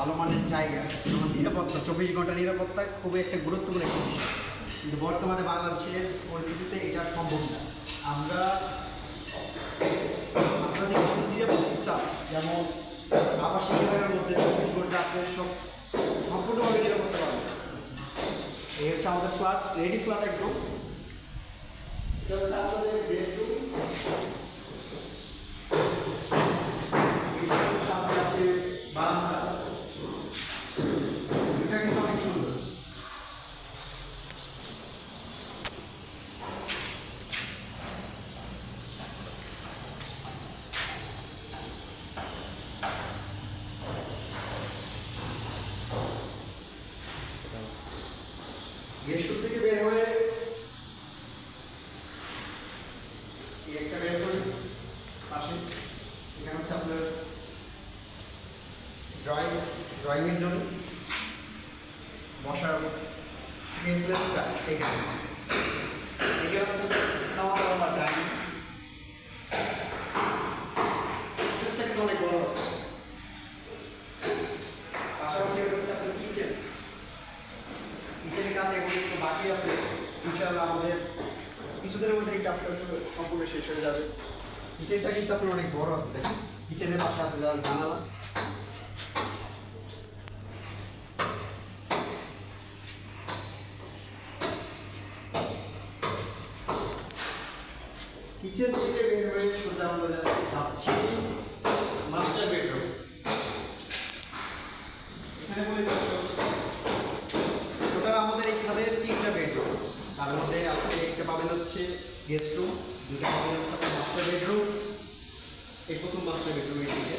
ভালো মানের জায়গা এবং নিরাপত্তা 24 ঘন্টা নিরাপত্তা খুবই একটা গুরুত্বপূর্ণ একটা বিষয়, কিন্তু বর্তমানে বাংলাদেশের পরিস্থিতিতে এটা সম্ভব না। আমরা আপনাদের নিরাপত্তা যেমন আবাসিক এলাকার মধ্যে 24 ঘন্টা আপনার সম্পূর্ণভাবে নিরাপত্তা পাবেন। এই হচ্ছে আমাদের ফ্ল্যাট, রেডি ফ্ল্যাট একদম। এটা হচ্ছে আমাদের বেডরুম, এটা হচ্ছে আমাদের আছে বারান্দা। এটা কিন্তু অনেক সুন্দর। গেস্ট রুম থেকে বের হয়ে এই একটা বের করে পাশে এখানে হচ্ছে আপনার ড্রয়িংয়ের জন্য বসার গেম প্লেসটা এখানে হচ্ছে খাওয়া দাওয়া বা ডাইনিং স্পেসটা কিন্তু অনেক বড় আছে। পাশাপাশি এটা হচ্ছে আপনার কিচেনের কাজ এখন একটু বাকি আছে, ইনশাআল্লাহ আমাদের কিছুদিনের মধ্যে এই কাজটা সম্পূর্ণ শেষ হয়ে যাবে। কিচেনটা কিন্তু আপনার অনেক বড় আছে, দেখুন কিচেনের পাশে আছে জানালা। কিচেন থেকে বের হয়ে সোজা আমরা যাচ্ছি মাস্টার বেডরুম। এখানে বলে টোটাল আমাদের এখানে 3টা বেডরুম, তার মধ্যে আপনি একটা পাবেন হচ্ছে গেস্ট রুম, দুটো পাবেন হচ্ছে আপনার মাস্টার বেডরুম। এই প্রথম মাস্টার বেডরুম এই দিকে,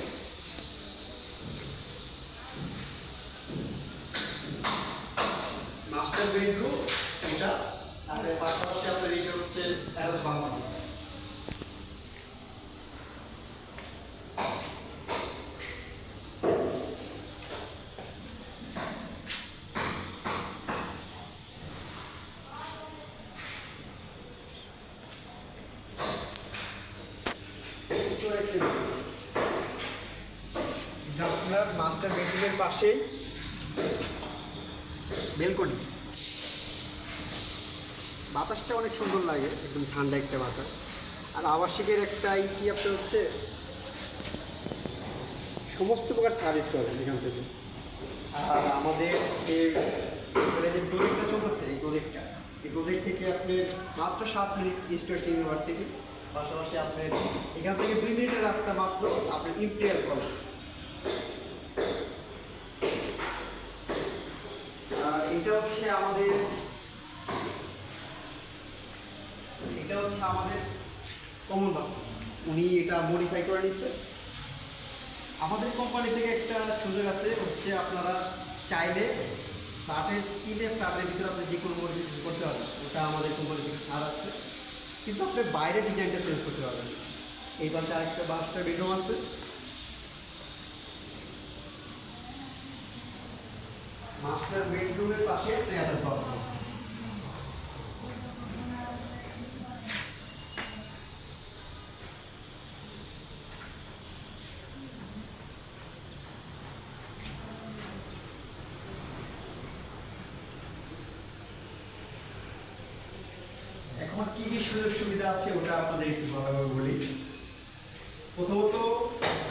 মাস্টার বেডরুম এটা, আর পাশাপাশি আপনার এটা হচ্ছে অ্যাটাচ বাথরুম। আপনার মাস্টার বেডরুমের পাশেই বেলকনি, বাতাসটা অনেক সুন্দর লাগে, একদম ঠান্ডা একটা বাতাস। আর আবাসিকের একটা কি আপনার হচ্ছে সমস্ত প্রকার সার্ভিস পাবেন এখান থেকে। আর আমাদের যে প্রজেক্টটা চলতেছে, এই প্রজেক্ট থেকে আপনি মাত্র 7 মিনিট ইস্ট ওয়েস্ট ইউনিভার্সিটি, পাশাপাশি আপনার এখান থেকে 2 মিনিটের রাস্তা মাত্র আপনার ইম্পেরিয়াল কলেজ। এটা হচ্ছে আমাদের কমন বাথরুম, উনি এটা মডিফাই করে নিচ্ছে। আমাদের কোম্পানি থেকে একটা সুযোগ আছে হচ্ছে আপনারা চাইলে ফ্ল্যাটের ভিতরে আপনি যে কোনো মডিফিকেশন করতে পারবেন, ওটা আমাদের কোম্পানি থেকে ছাড় আছে, কিন্তু আপনি বাইরে ডিজাইনটা চেঞ্জ করতে পারবেন। এই পাশে আরেকটা মাস্টার বেডরুম আছে। মাস্টার বেডরুমের পাশে অ্যাটাচ বাথরুম। এখন কি কি সুযোগ সুবিধা আছে ওটা আপনাদের একটু ভালোভাবে বলি। প্রথমত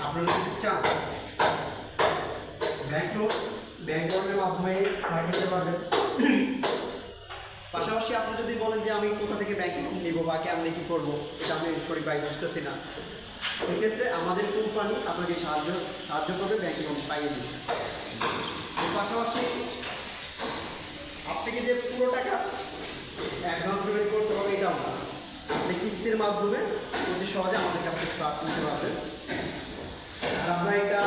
আপনারা যদি চান ব্যাংক লোনের মাধ্যমে নিতে পারবেন। পাশাপাশি আপনি যদি বলেন যে আমি কোথা থেকে ব্যাংক লোন নিব বা কেমনি কী করবো, এটা আমি সঠিক ভাই বুঝতেছি না, সেক্ষেত্রে আমাদের কোম্পানি আপনাকে সাহায্য করবে ব্যাংক লোন পাইয়ে দিবে। পাশাপাশি আপনাকে যে পুরো টাকা অ্যাডভান্স পেমেন্ট করতে হবে এটাও না, আপনি কিস্তির মাধ্যমে অতি সহজে আমাদের কাছ থেকে ফ্ল্যাট নিতে পারবেন। আর আপনার এটা